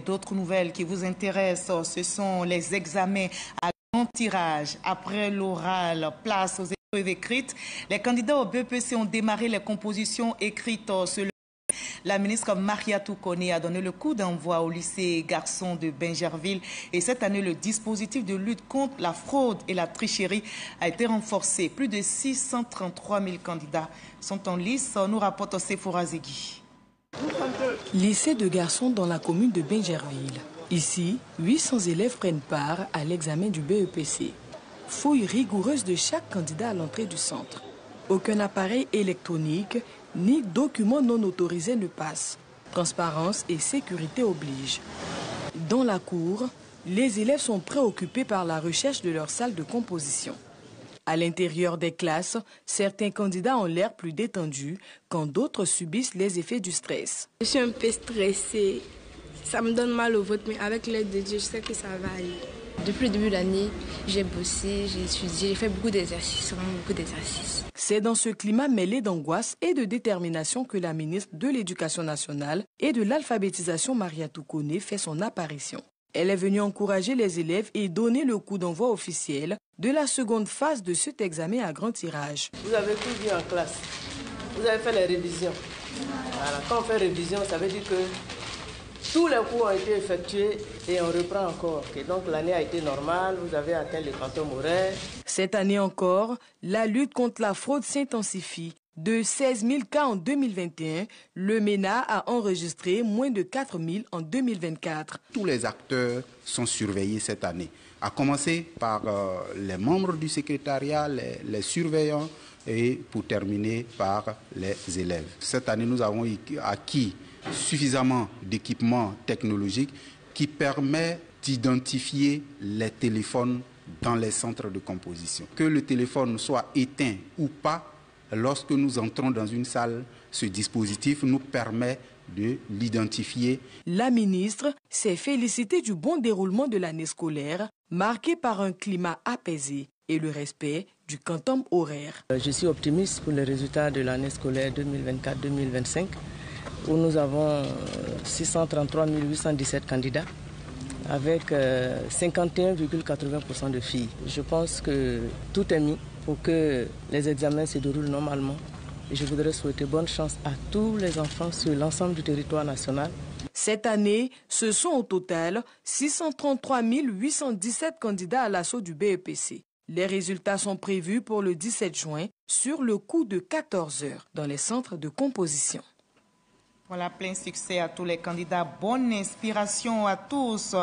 D'autres nouvelles qui vous intéressent, ce sont les examens à grand tirage. Après l'oral, place aux épreuves écrites. Les candidats au BEPC ont démarré les compositions écrites ce lundi. La ministre Mariatou Koné a donné le coup d'envoi au lycée Garçon de Bingerville. Et cette année, le dispositif de lutte contre la fraude et la tricherie a été renforcé. Plus de 633 000 candidats sont en lice, nous rapporte Sephora Zegui. Lycée de garçons dans la commune de Bingerville. Ici, 800 élèves prennent part à l'examen du BEPC. Fouille rigoureuse de chaque candidat à l'entrée du centre. Aucun appareil électronique ni document non autorisé ne passe. Transparence et sécurité obligent. Dans la cour, les élèves sont préoccupés par la recherche de leur salle de composition. À l'intérieur des classes, certains candidats ont l'air plus détendus quand d'autres subissent les effets du stress. Je suis un peu stressée. Ça me donne mal au ventre, mais avec l'aide de Dieu, je sais que ça va aller. Depuis le début de l'année, j'ai bossé, j'ai étudié, j'ai fait beaucoup d'exercices, vraiment beaucoup d'exercices. C'est dans ce climat mêlé d'angoisse et de détermination que la ministre de l'Éducation nationale et de l'alphabétisation Mariatou Koné fait son apparition. Elle est venue encourager les élèves et donner le coup d'envoi officiel de la seconde phase de cet examen à grand tirage. Vous avez tout vu en classe, vous avez fait les révisions. Voilà. Quand on fait révision, ça veut dire que tous les cours ont été effectués et on reprend encore. Et donc l'année a été normale, vous avez atteint le quantum horaire. Cette année encore, la lutte contre la fraude s'intensifie. De 16 000 cas en 2021, le MENA a enregistré moins de 4 000 en 2024. Tous les acteurs sont surveillés cette année, à commencer par les membres du secrétariat, les surveillants et pour terminer par les élèves. Cette année, nous avons acquis suffisamment d'équipements technologiques qui permettent d'identifier les téléphones dans les centres de composition. Que le téléphone soit éteint ou pas, lorsque nous entrons dans une salle, ce dispositif nous permet de l'identifier. La ministre s'est félicitée du bon déroulement de l'année scolaire, marquée par un climat apaisé et le respect du quantum horaire. Je suis optimiste pour les résultats de l'année scolaire 2024-2025, où nous avons 633 817 candidats, avec 51,80% de filles. Je pense que tout est mis pour que les examens se déroulent normalement. Et je voudrais souhaiter bonne chance à tous les enfants sur l'ensemble du territoire national. Cette année, ce sont au total 633 817 candidats à l'assaut du BEPC. Les résultats sont prévus pour le 17 juin sur le coup de 14 heures dans les centres de composition. Voilà, plein succès à tous les candidats. Bonne inspiration à tous.